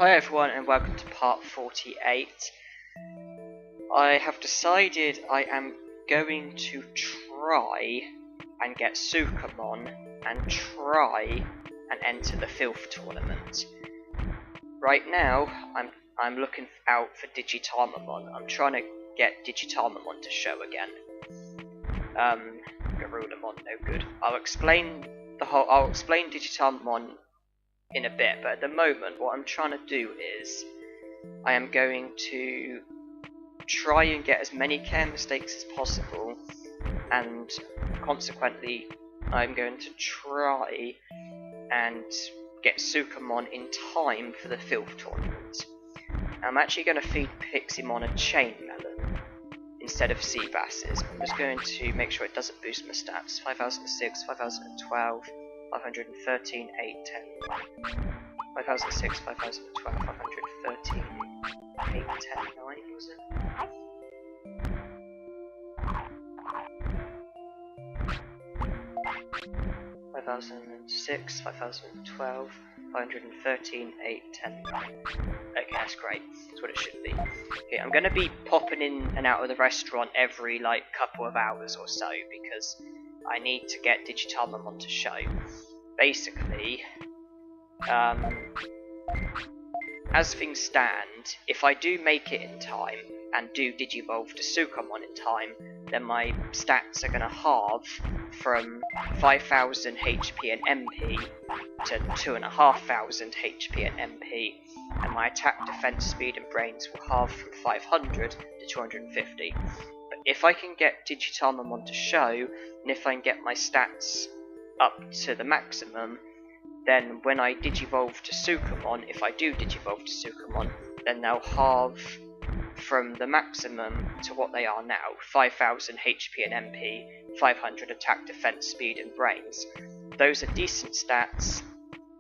Hi everyone and welcome to part 48. I have decided I am going to try and get Sukamon and try and enter the Filth tournament. Right now I'm looking out for Digitamon. I'm trying to get Digitamon to show again. Garudamon, no good. I'll explain Digitamon in a bit, but at the moment what I'm trying to do is I am going to try and get as many care mistakes as possible, and consequently I'm going to try and get Sukamon in time for the Filth tournament. I'm actually going to feed Piximon a chain melon instead of sea basses. I'm just going to make sure it doesn't boost my stats. 5006, 5012, 513, 8, 10, 5006, 5012, 513, 8, 10, 9, was it? 5006, 5012, 513, 8, 10, 9. Okay, that's great. That's what it should be. Okay, I'm going to be popping in and out of the restaurant every couple of hours or so because I need to get Digitamon to show. Basically, as things stand, if I do make it in time and do Digivolve to Sukamon in time, then my stats are going to halve from 5000 HP and MP to 2500 HP and MP, and my attack, defense, speed and brains will halve from 500 to 250. But if I can get Digitamon to show, and if I can get my stats up to the maximum, then when I Digivolve to Sukamon, if I do Digivolve to Sukamon, then they'll halve from the maximum to what they are now, 5000 HP and MP, 500 attack, defense, speed and brains. Those are decent stats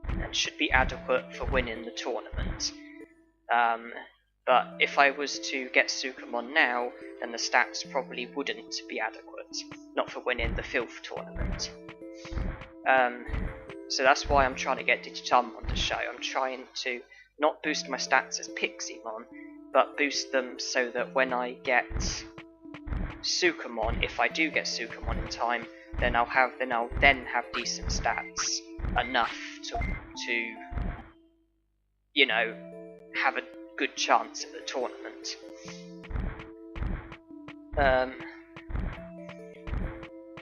and should be adequate for winning the tournament. But if I was to get Sukamon now, then the stats probably wouldn't be adequate, not for winning the Filth tournament. So that's why I'm trying to get Digitamon to show. I'm trying to not boost my stats as Piximon, but boost them so that when I get Sukamon, if I do get Sukamon in time, then I'll then have decent stats enough to you know, have a good chance at the tournament.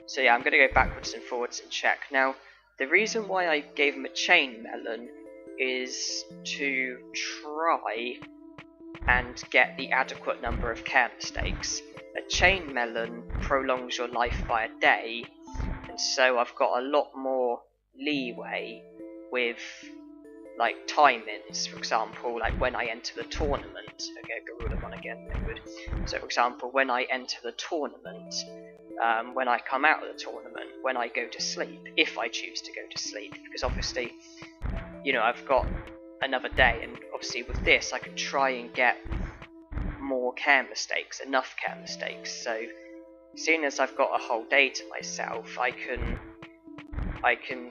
So yeah, I'm going to go backwards and forwards and check. Now, the reason why I gave him a chain melon is to try and get the adequate number of care mistakes. A chain melon prolongs your life by a day, and so I've got a lot more leeway with timings. For example, when I enter the tournament, okay, Garudamon again, no good. So for example, when I enter the tournament, when I come out of the tournament, when I go to sleep, if I choose to go to sleep, because obviously, you know, I've got another day, and obviously with this I can try and get more care mistakes, enough care mistakes. So seeing as I've got a whole day to myself, I can,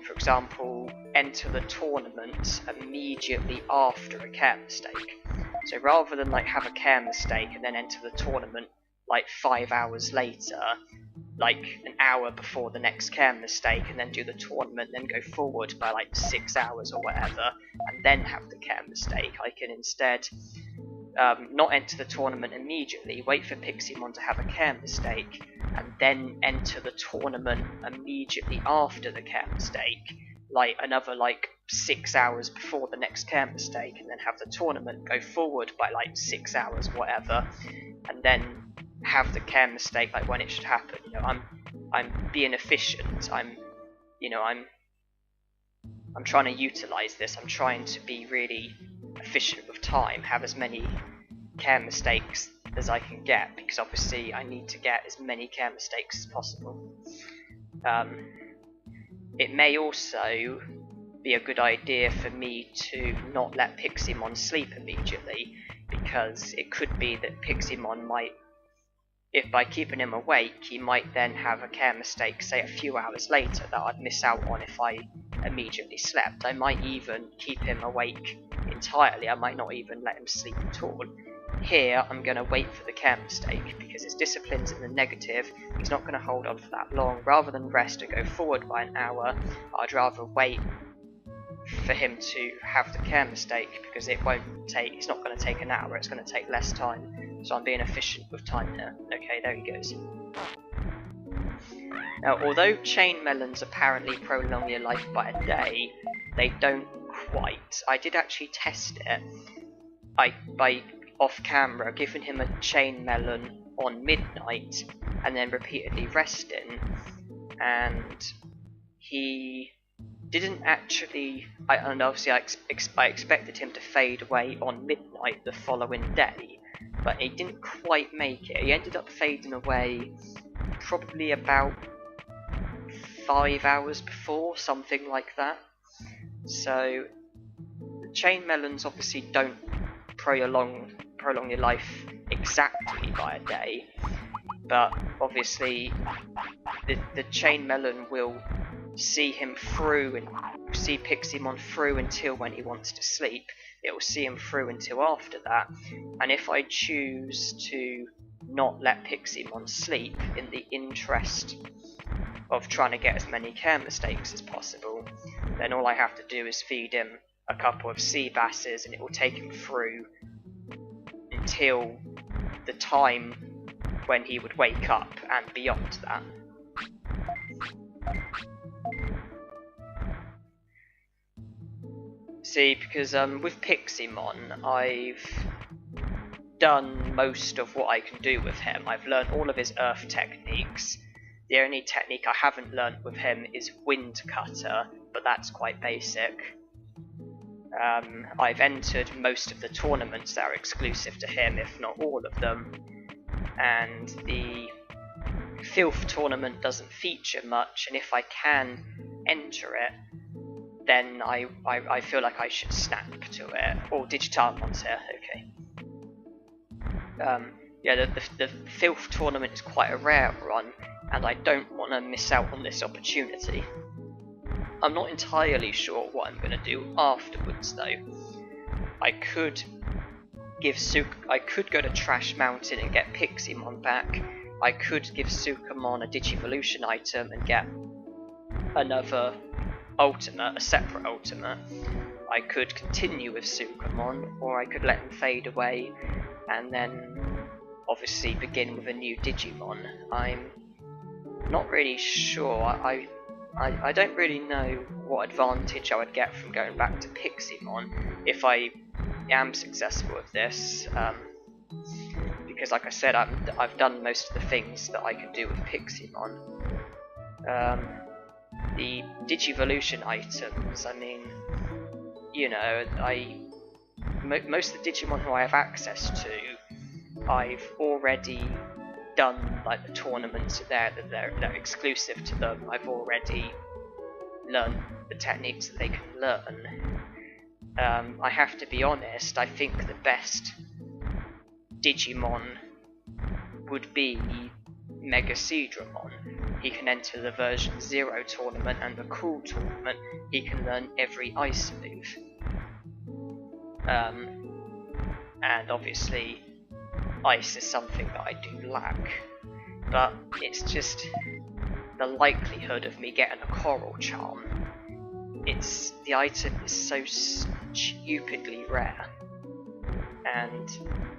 for example, enter the tournament immediately after a care mistake. So rather than have a care mistake and then enter the tournament 5 hours later, an hour before the next care mistake, and then do the tournament, then go forward by 6 hours or whatever, and then have the care mistake, I can instead not enter the tournament immediately, wait for Piximon to have a care mistake, and then enter the tournament immediately after the care mistake, another 6 hours before the next care mistake, and then have the tournament go forward by 6 hours, whatever, and then have the care mistake when it should happen. You know, I'm being efficient. I'm trying to utilize this. I'm trying to be really efficient with time, have as many care mistakes as I can get, because obviously I need to get as many care mistakes as possible. It may also be a good idea for me to not let Piximon sleep immediately, because it could be that Piximon might, if by keeping him awake, he might then have a care mistake, say a few hours later, that I'd miss out on if I immediately slept. I might even keep him awake in entirely, I might not even let him sleep at all. Here, I'm going to wait for the care mistake, because his discipline's in the negative, he's not going to hold on for that long. Rather than rest and go forward by an hour, I'd rather wait for him to have the care mistake, because it's not going to take an hour, it's going to take less time. So I'm being efficient with time here. Okay, there he goes. Now, although chain melons apparently prolong your life by a day, they don't quite. I did actually test it. By off camera, giving him a chain melon on midnight and then repeatedly resting, and he didn't actually. And obviously, I expected him to fade away on midnight the following day, but he didn't quite make it. He ended up fading away probably about 5 hours before, something like that. So the chain melons obviously don't prolong your life exactly by a day, but obviously the chain melon will see him through and see Piximon through until when he wants to sleep. It will see him through until after that, and if I choose to not let Piximon sleep in the interest of trying to get as many care mistakes as possible, then all I have to do is feed him a couple of sea basses and it will take him through until the time when he would wake up and beyond that. See, because with Piximon, I've done most of what I can do with him. I've learned all of his earth techniques. The only technique I haven't learnt with him is Wind Cutter, but that's quite basic. I've entered most of the tournaments that are exclusive to him, if not all of them, and the Filth tournament doesn't feature much, and if I can enter it, then I feel like I should snap to it. Oh, Digimomon's here, okay. Yeah, the Filth tournament is quite a rare run, and I don't want to miss out on this opportunity. I'm not entirely sure what I'm going to do afterwards, though. I could go to Trash Mountain and get Piximon back. I could give Sukamon a Digivolution item and get another ultimate, a separate ultimate. I could continue with Sukamon, or I could let him fade away and then obviously begin with a new Digimon. I'm not really sure. I don't really know what advantage I would get from going back to Piximon if I am successful with this, because like I said, I've done most of the things that I can do with Piximon. The Digivolution items, I mean, you know, most of the Digimon who I have access to, I've already done like the tournaments that they're exclusive to them. I've already learned the techniques that they can learn. I have to be honest, I think the best Digimon would be Mega Speedruns. He can enter the version 0 tournament and the Cool tournament. He can learn every ice move. And obviously ice is something that I do lack, but it's just the likelihood of me getting a Coral Charm. The item is so stupidly rare, and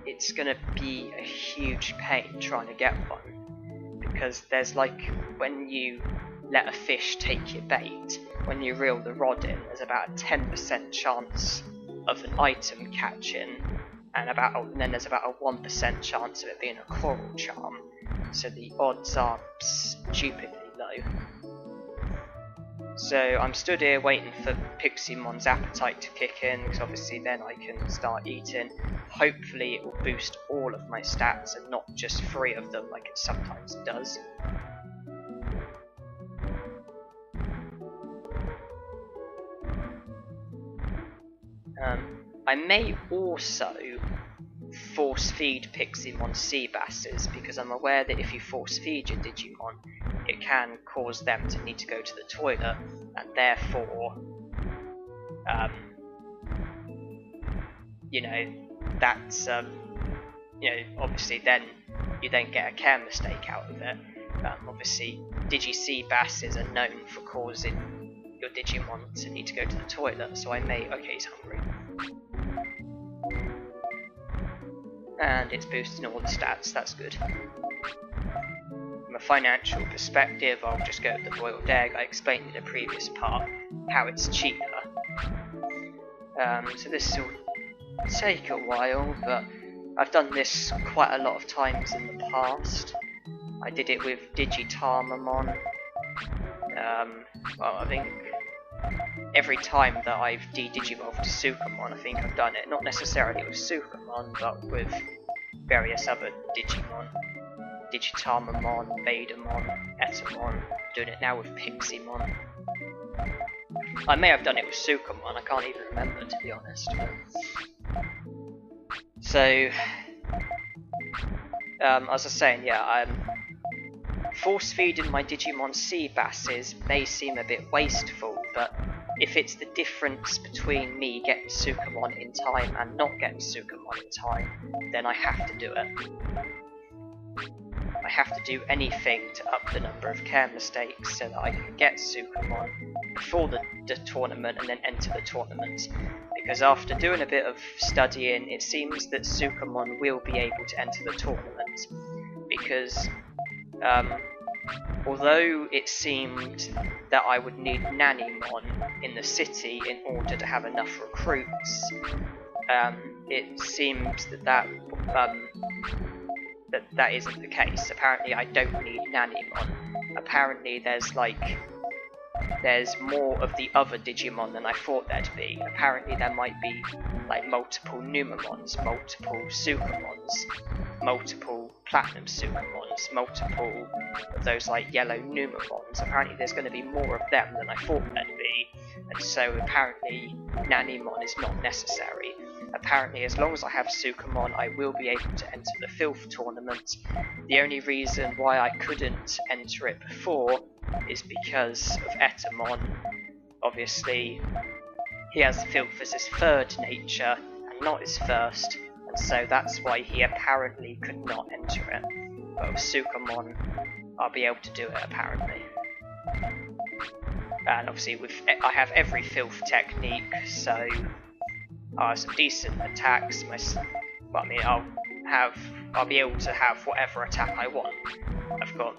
it's gonna be a huge pain trying to get one, because there's like, when you let a fish take your bait, when you reel the rod in, there's about a 10% chance of an item catching, and then there's about a 1% chance of it being a Coral Charm, so the odds are stupidly low. So I'm stood here waiting for Piximon's appetite to kick in, because obviously then I can start eating. Hopefully it will boost all of my stats and not just 3 of them like it sometimes does. I may also force feed Piximon sea basses, because I'm aware that if you force feed your Digimon, it can cause them to need to go to the toilet, and therefore you know, that's you know, obviously then you then get a care mistake out of it. Obviously, Digi-C basses are known for causing your Digimon to need to go to the toilet, so I may... Okay, he's hungry. And it's boosting all the stats, that's good. From a financial perspective, I'll just go with the boiled egg. I explained in the previous part how it's cheaper. So this will take a while, but I've done this quite a lot of times in the past. I did it with Drimogemon. Well, I think every time that I've de-digivolved to Sukamon, I think I've done it. Not necessarily with Sukamon, but with various other Digimon. Digitamamon, Vadermon, Etamon. Doing it now with Pixiemon. I may have done it with Sukamon, I can't even remember, to be honest. So, as I was saying, yeah, force feeding my Digimon sea basses may seem a bit wasteful, but if it's the difference between me getting Sukamon in time and not getting Sukamon in time, then I have to do it. I have to do anything to up the number of care mistakes so that I can get Sukamon before the tournament and then enter the tournament. Because after doing a bit of studying, it seems that Sukamon will be able to enter the tournament. Because although it seemed that I would need Nannymon in the city in order to have enough recruits, it seems that that isn't the case. Apparently I don't need Nannymon. Apparently there's more of the other Digimon than I thought there'd be. Apparently there might be like multiple Numamons, multiple Sukamons, multiple Platinum Sukamons, multiple of those like yellow Numamons. Apparently there's going to be more of them than I thought there'd be, and so apparently Nannymon is not necessary. Apparently as long as I have Sukamon I will be able to enter the Filth tournament. The only reason why I couldn't enter it before is because of Etamon. Obviously he has Filth as his third nature and not his first, and so that's why he apparently could not enter it. But with Sukamon I'll be able to do it apparently. And obviously I have every Filth technique, so I have some decent attacks. Well, I mean, I'll be able to have whatever attack I want. I've got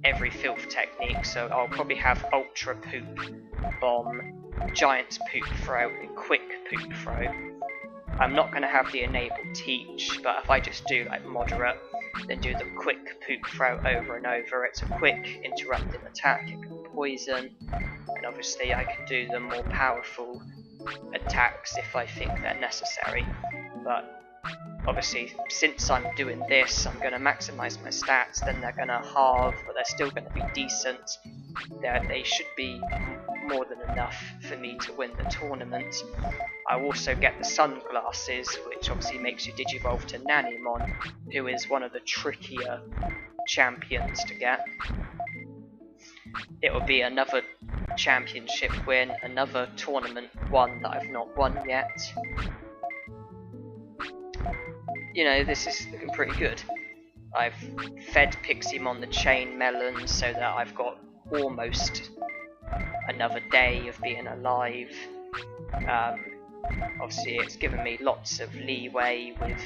every Filth technique, so I'll probably have Ultra Poop, Bomb, Giant Poop Throw, and Quick Poop Throw. I'm not going to have the Enable Teach, but if I just do like Moderate, then do the Quick Poop Throw over and over, it's a quick interrupting attack, it can poison, and obviously I can do the more powerful attacks if I think they're necessary. But obviously since I'm doing this, I'm going to maximise my stats, then they're going to halve, but they're still going to be decent. They should be more than enough for me to win the tournament. I also get the sunglasses, which obviously makes you digivolve to Nannymon, who is one of the trickier champions to get. It will be another championship win, another tournament one that I've not won yet. You know, this is looking pretty good. I've fed Pixiemon the chain melon so that I've got almost another day of being alive. Obviously it's given me lots of leeway with,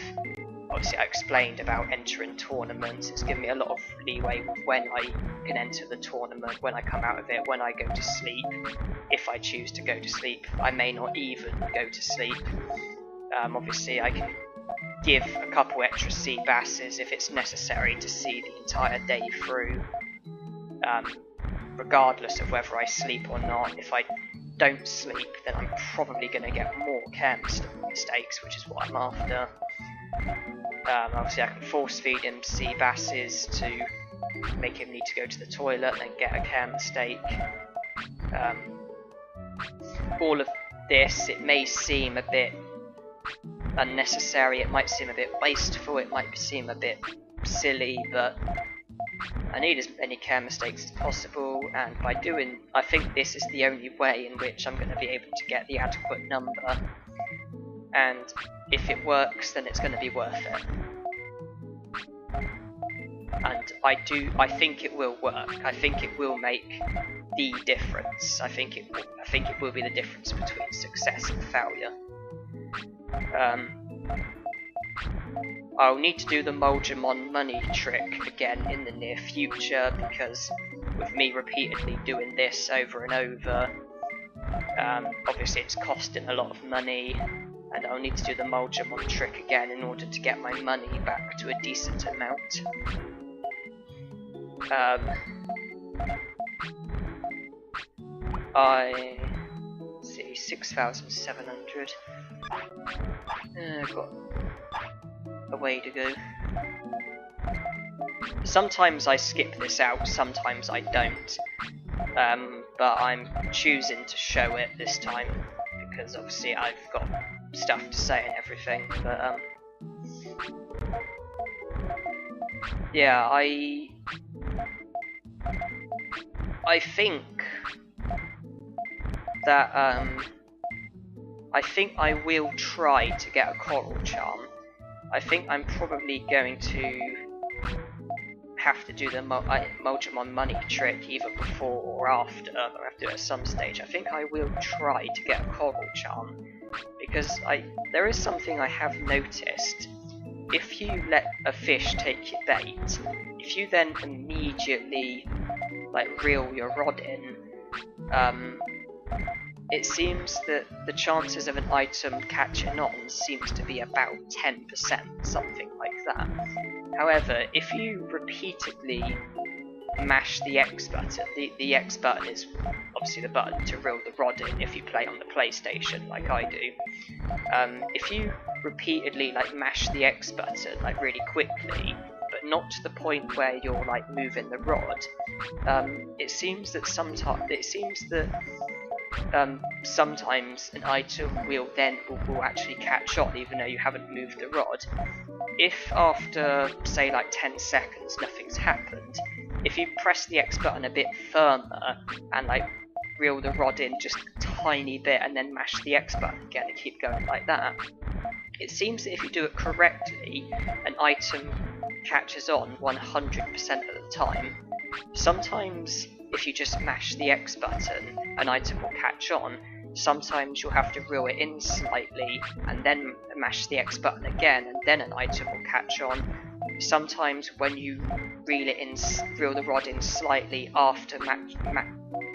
obviously I explained about entering tournaments, it's given me a lot of leeway with when I can enter the tournament, when I come out of it, when I go to sleep, if I choose to go to sleep. I may not even go to sleep. Obviously I can give a couple extra sea basses if it's necessary to see the entire day through, regardless of whether I sleep or not. If I don't sleep, then I'm probably going to get more care mistakes, which is what I'm after. Obviously I can force feed him sea basses to make him need to go to the toilet and then get a care mistake. All of this, it may seem a bit unnecessary, it might seem a bit wasteful, it might seem a bit silly, but I need as many care mistakes as possible, and by doing, I think this is the only way in which I'm going to be able to get the adequate number. And if it works, then it's going to be worth it. And I think it will work. I think it will make the difference. I think it will be the difference between success and failure. I'll need to do the Monzaemon money trick again in the near future, because with me repeatedly doing this over and over, obviously it's costing a lot of money, and I'll need to do the Monzaemon trick again in order to get my money back to a decent amount. Let's see, 6,700. I've got a way to go. Sometimes I skip this out, sometimes I don't. But I'm choosing to show it this time because obviously I've got stuff to say and everything. But yeah, I think that I think I will try to get a coral charm. I think I'm probably going to have to do the Monzaemon money trick either before or after. I'll have to do it at some stage. I think I will try to get a coral charm, because there is something I have noticed. If you let a fish take your bait, if you then immediately like reel your rod in, it seems that the chances of an item catching on seems to be about 10%, something like that. However, if you repeatedly mash the X button, the X button is obviously the button to reel the rod in if you play on the PlayStation like I do. If you repeatedly like mash the X button like really quickly, but not to the point where you're like moving the rod, it seems that sometimes an item will actually catch on even though you haven't moved the rod. If after say like 10 seconds nothing's happened, if you press the X button a bit firmer and like reel the rod in just a tiny bit and then mash the X button again and keep going like that, it seems that if you do it correctly, an item catches on 100% of the time. Sometimes if you just mash the X button, an item will catch on. Sometimes you'll have to reel it in slightly and then mash the X button again, and then an item will catch on. Sometimes when you reel the rod in slightly after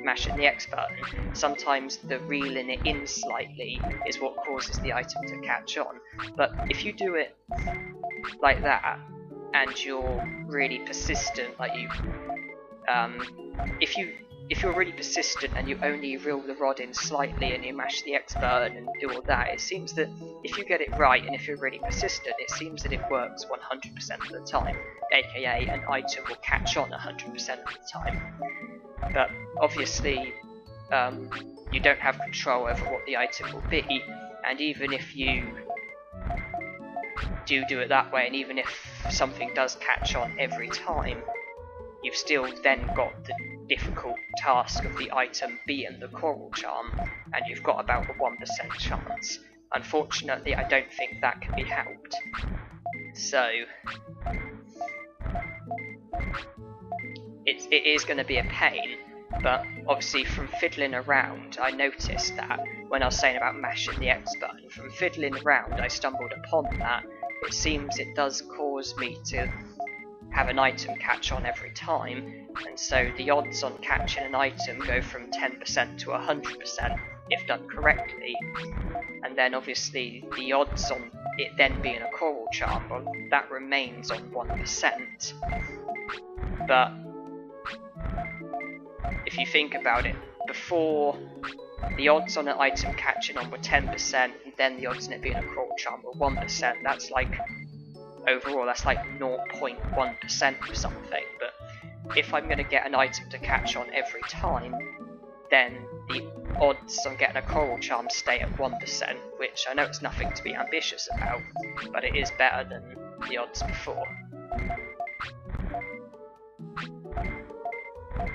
mashing the X button, sometimes the reeling it in slightly is what causes the item to catch on. But if you do it like that and you're really persistent, like if you're really persistent and you only reel the rod in slightly and you mash the X button and do all that, it seems that if you get it right and if you're really persistent, it seems that it works 100% of the time, aka an item will catch on 100% of the time. But obviously you don't have control over what the item will be, and even if you do it that way, and even if something does catch on every time, you've still then got the difficult task of the item being the coral charm, and you've got about a 1% chance. Unfortunately, I don't think that can be helped. So it is going to be a pain, but obviously from fiddling around, I noticed that when I was saying about mashing the X button, from fiddling around I stumbled upon that. It seems it does cause me to have an item catch on every time, and so the odds on catching an item go from 10% to 100% if done correctly, and then obviously the odds on it then being a coral charm, well, that remains on 1%. But if you think about it, before the odds on an item catching on were 10%, and then the odds on it being a coral charm were 1%, that's like overall that's like 0.1% or something. But if I'm going to get an item to catch on every time, then the odds on getting a coral charm stay at 1%, which I know it's nothing to be ambitious about, but it is better than the odds before.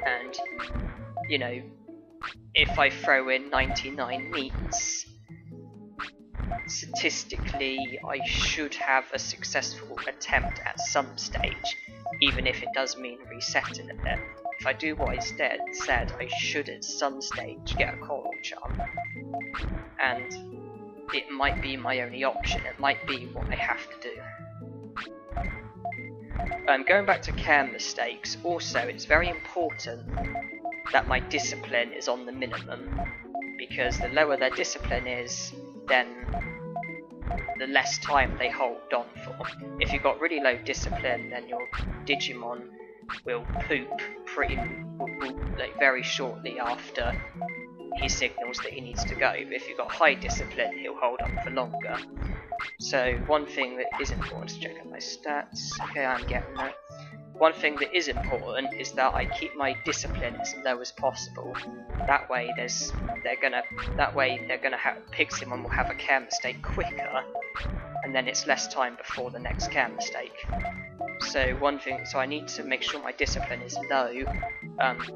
And, you know, if I throw in 99 meats, statistically I should have a successful attempt at some stage, even if it does mean resetting it. If I do what I said, I should at some stage get a coral charm, and it might be my only option, it might be what I have to do. Going back to care mistakes, also it's very important that my discipline is on the minimum, because the lower their discipline is, then the less time they hold on for. If you've got really low discipline, then your Digimon will poop like very shortly after he signals that he needs to go. But if you've got high discipline, he'll hold on for longer. So one thing that is important, to check out my stats. Okay, I'm getting there. One thing that is important is that I keep my discipline as low as possible. That way, Piximon will have a care mistake quicker, and then it's less time before the next care mistake. So I need to make sure my discipline is low.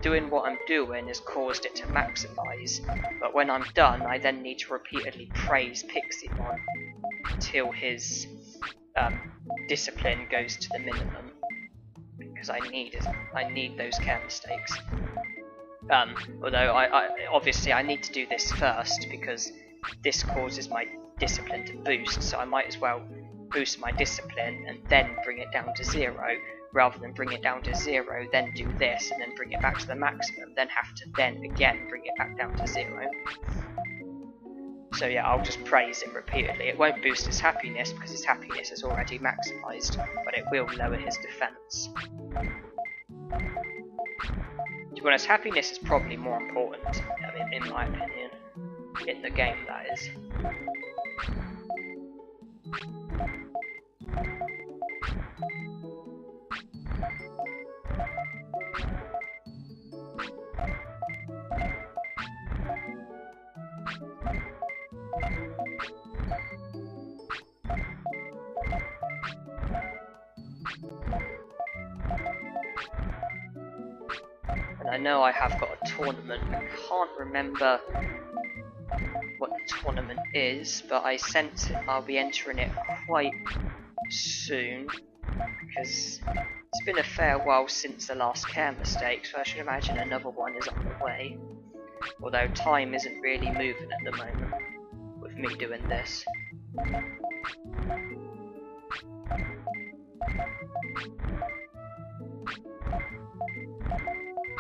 Doing what I'm doing has caused it to maximize, but when I'm done, I then need to repeatedly praise Piximon until his discipline goes to the minimum, because I need those care mistakes. Although obviously I need to do this first, because this causes my discipline to boost, so I might as well boost my discipline and then bring it down to 0, rather than bring it down to 0, then do this, and then bring it back to the maximum, then have to then again bring it back down to 0. So yeah, I'll just praise him repeatedly. It won't boost his happiness, because his happiness is already maximised, but it will lower his defence. To be honest, happiness is probably more important, in my opinion, in the game, that is. And I know I have got a tournament. I can't remember what the tournament is, but I sense I'll be entering it quite soon, because it's been a fair while since the last care mistake, so I should imagine another one is on the way. Although time isn't really moving at the moment with me doing this.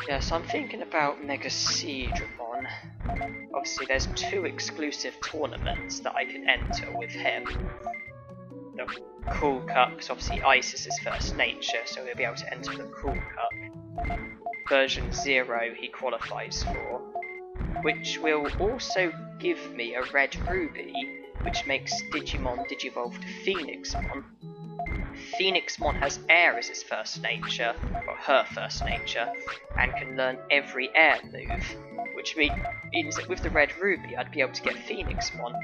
Yeah, so I'm thinking about Mega Seadramon. Obviously there's 2 exclusive tournaments that I can enter with him. The Cool Cup, because obviously Ice is his first nature, so he'll be able to enter the Cool Cup. Version 0 he qualifies for, which will also give me a Red Ruby, which makes Digimon digivolve to Phoenixmon. Phoenixmon has air as his first nature, or her first nature, and can learn every air move, which means that with the Red Ruby I'd be able to get Phoenixmon,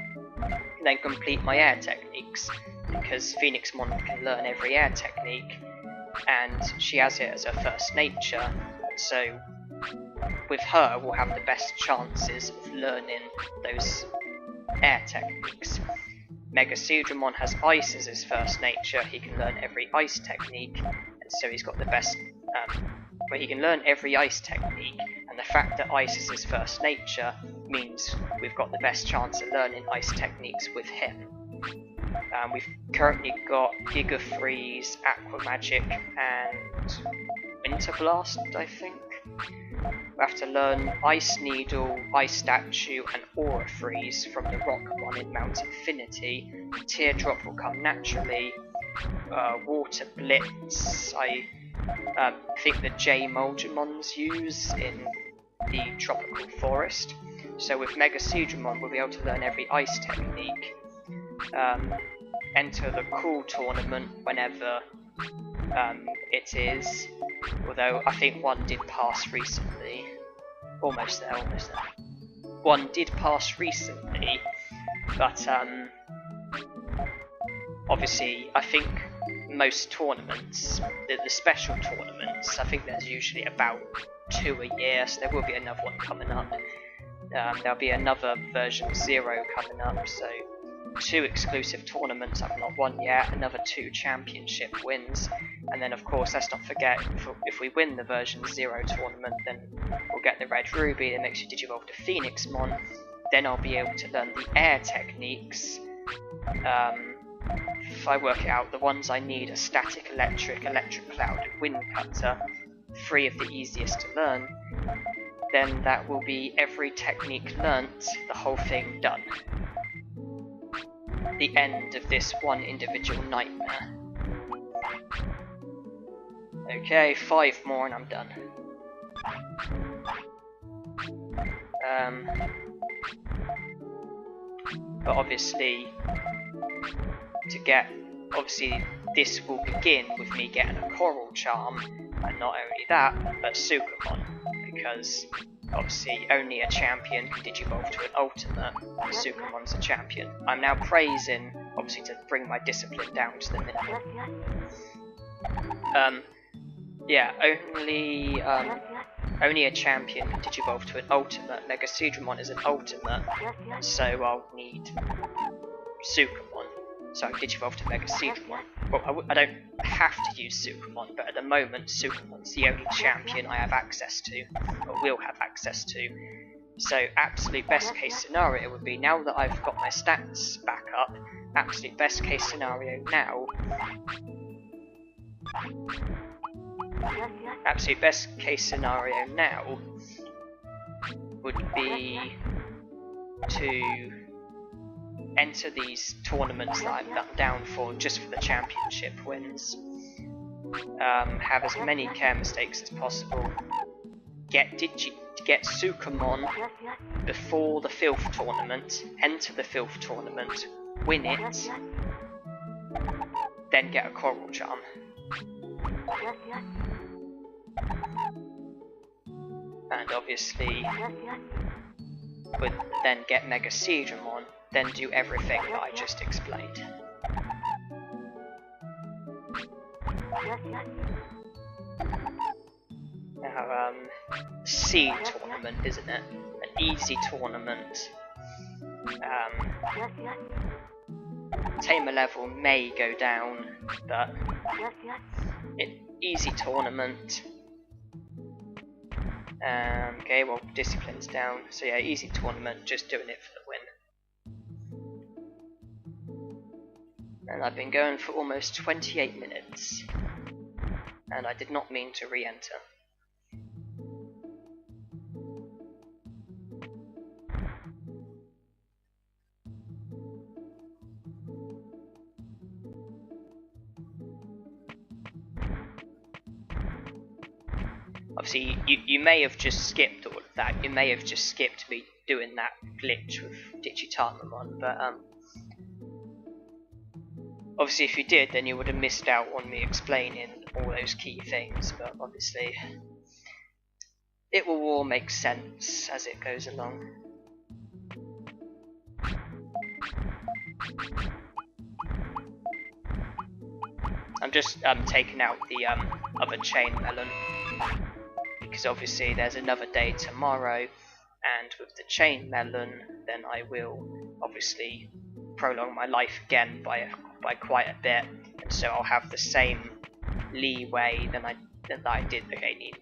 and then complete my air techniques, because Phoenixmon can learn every air technique, and she has it as her first nature, so with her we'll have the best chances of learning those air techniques. Mega Seadramon has Ice as his first nature, he can learn every Ice technique, and so he's got the best, he can learn every Ice technique, and the fact that Ice is his first nature means we've got the best chance of learning Ice techniques with him. We've currently got Giga Freeze, Aqua Magic, and Winter Blast, I think. We have to learn Ice Needle, Ice Statue, and Aura Freeze from the Rockmon in Mount Infinity. Teardrop will come naturally. Water Blitz, I think the Monzaemons use in the Tropical Forest. So with Mega Seadramon we'll be able to learn every Ice technique. Enter the Cool Tournament whenever it is, although I think one did pass recently. Almost there. One did pass recently, but obviously I think most tournaments, the special tournaments, I think there's usually about 2 a year, so there will be another one coming up. There'll be another version 0 coming up, so 2 exclusive tournaments I've not won yet, another 2 championship wins, and then of course let's not forget, if we win the version 0 tournament, then we'll get the red ruby that makes you digivolve to Phoenixmon. Then I'll be able to learn the air techniques. If I work it out, the ones I need are static electric, electric cloud, and wind cutter, 3 of the easiest to learn. Then that will be every technique learnt, the whole thing done. The end of this one individual nightmare. Okay, 5 more and I'm done. But obviously, obviously this will begin with me getting a Coral Charm, and not only that, but Sukamon, because obviously only a champion can digivolve to an ultimate, and Sukamon's a champion. I'm now praising, obviously to bring my discipline down to the minimum. Yeah, only a champion can digivolve to an ultimate. Megaseedramon is an ultimate, so I'll need Sukamon. So I can digivolve to Megaseedramon. Well, I don't have to use Sukamon, but at the moment Sukamon's the only champion I have access to, or will have access to. So absolute best case scenario would be, now that I've got my stats back up, absolute best case scenario now would be to enter these tournaments that I'm down for just for the championship wins. Have as many care mistakes as possible. Get Sukamon before the Filth tournament. Enter the Filth tournament. Win it. Then get a Coral Charm. And obviously, would then get Megaseedramon. Then do everything that I just explained. Now, Seed tournament, isn't it? An easy tournament. Tamer level may go down, but easy tournament. Okay, well, discipline's down, so yeah, easy tournament, just doing it for the win. And I've been going for almost 28 minutes, and I did not mean to re-enter. Obviously, you may have just skipped all of that. You may have just skipped me doing that glitch with Digitarmamon, but obviously if you did, then you would have missed out on me explaining all those key things, but obviously it will all make sense as it goes along. I'm just taking out the other chain melon, because obviously there's another day tomorrow, and with the chain melon then I will obviously prolong my life again by quite a bit, and so I'll have the same leeway that I did. Okay, need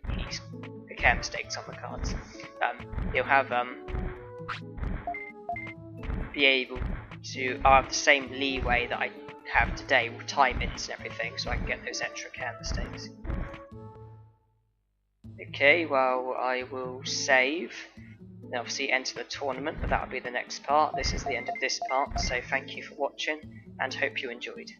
the care mistakes on the cards. You'll have be able to. I'll have the same leeway that I have today with timings and everything, so I can get those extra care mistakes. Okay, well, I will save. Then obviously enter the tournament, but that'll be the next part. This is the end of this part, so thank you for watching, and hope you enjoyed.